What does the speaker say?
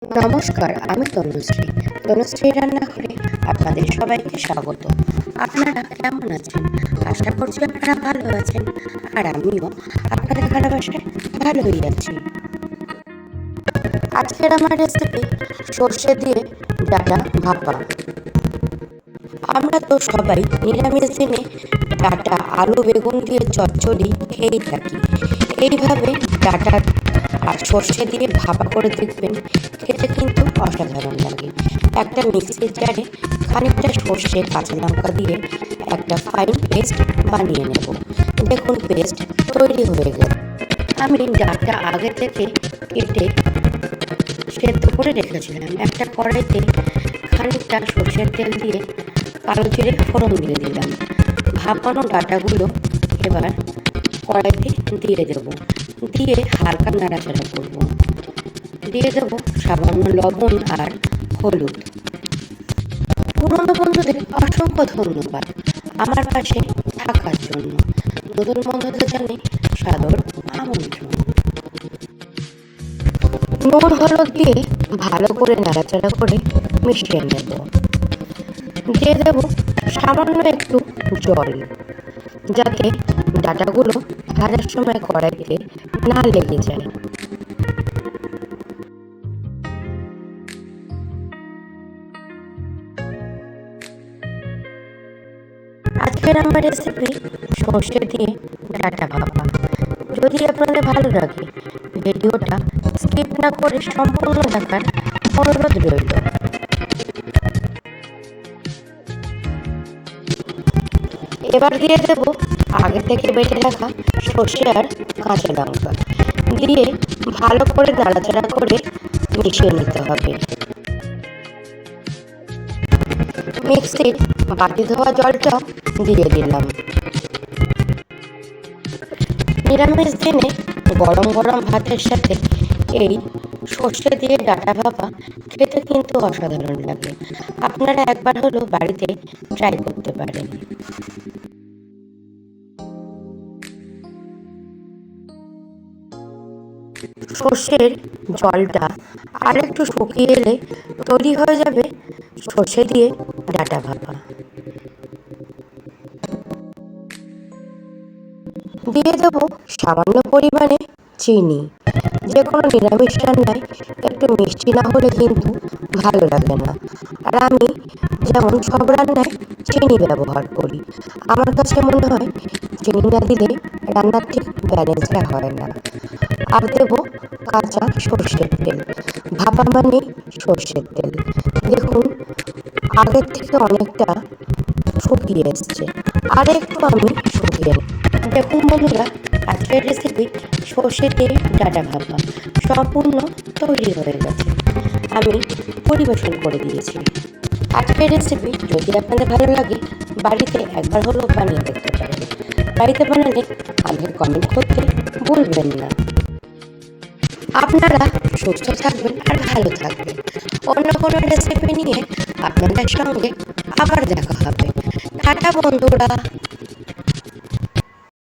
নমস্কার, আমি তনুশ্রী। তনুশ্রী রান্নাঘরে আপনাদের সবাইকে স্বাগত। আপনারা কেমন আছেন? আশা করছি আপনারা ভালো আছেন, আর আমিও আপনাদের ভালোবাসায় ভালোই আছি। আজকের আমার রেসিপি সর্ষে দিয়ে ডাঁটা ভাপা। আমরা তো সবাই নিরামিষ দিনে ডাঁটা, আলু, বেগুন দিয়ে চচ্চড়ি খেয়েই থাকি। এইভাবে ডাঁটা আর সর্ষে দিয়ে ভাপা করে দেখবেন, খেতে কিন্তু অসাধারণ লাগে। একটা মিক্সির জারে খানিকটা সর্ষে, কাঁচা লঙ্কা দিয়ে একটা ফাইন পেস্ট বানিয়ে নেব। দেখুন, পেস্ট তৈরি হয়ে গেল। আমি ডাঁটা আগে থেকে কেটে সেদ্ধ করে রেখেছিলাম। একটা কড়াইতে খানিকটা সর্ষের তেল দিয়ে কালো জিরে ফোড়ন দিয়ে দিলাম। ভাপানো ডাঁটাগুলো এবার কড়াইতে দিয়ে দেব, দিয়ে হালকা নাড়াচাড়া করব। দিয়ে দেব সামান্য লবণ আর হলুদ। পুরনো বন্ধুদের অসংখ্য ধন্যবাদ আমার পাশে থাকার জন্য। নতুন বন্ধুদের জানাই সাদর আমন্ত্রণ। নুন হলুদ দিয়ে ভালো করে নাড়াচাড়া করে মিশিয়ে নেব। দিয়ে দেব সামান্য একটু জল, যাতে ডাঁটাগুলো ভাজার সময় কড়াইতে না লেগে যায়। আজকের আমার রেসিপি সর্ষে দিয়ে ডাঁটা ভাপা। যদি আপনাদের ভালো লাগে, ভিডিওটা স্কিপ না করে সম্পূর্ণ দেখার অনুরোধ রইল। এবার দিয়ে দেব আগে থেকে বেটে রাখা সর্ষে আর কাঁচা লঙ্কা, দিয়ে ভালো করে নাড়াচাড়া করে মিশিয়ে নিতে হবে। মিক্সির বাটি ধোয়া জলটাও দিয়ে দিলাম। নিরামিষ দিনে গরম গরম ভাতের সাথে এই সর্ষে দিয়ে ডাঁটা ভাপা খেতে কিন্তু অসাধারণ লাগে। আপনারা একবার হলেও বাড়িতে ট্রাই করতে পারেন। সর্ষের জলটা আর একটু শুকিয়ে এলে তৈরি হয়ে যাবে সর্ষে দিয়ে ডাঁটা ভাপা। দিয়ে দেব সামান্য পরিমাণে চিনি। যে কোনো নিরামিষ রান্নায় একটু মিষ্টি না হলে কিন্তু ভালো লাগে না, আর আমি যেমন সব রান্নায় চিনি ব্যবহার করি। আমার কাছে মনে হয় চিনি না দিলে রান্নার ঠিক ব্যালেন্সটা হয় না। আর দেব কাঁচা সর্ষের তেল। ভাপা মানে সর্ষের তেল। দেখুন, আগের থেকে অনেকটা শুকিয়ে এসছে, আর একটু আমি শুকিয়ে দেখুন বন্ধুরা, আজকের রেসিপি সর্ষে দিয়ে ডাঁটা ভাপা সম্পূর্ণ তৈরি হয়ে গেছে। আমি পরিবেশন করে দিয়েছি। আজকের রেসিপি যদি আপনাদের ভালো লাগে, বাড়িতে একবার হলেও বানিয়ে দেখতে পারেন। বাড়িতে বানালে আমাকে কমেন্ট করতে ভুলবেন না। আপনারা সুস্থ থাকবেন আর ভালো থাকবেন। অন্য কোনো রেসিপি নিয়ে আপনাদের সঙ্গে আবার দেখা হবে। টাটা বন্ধুরা।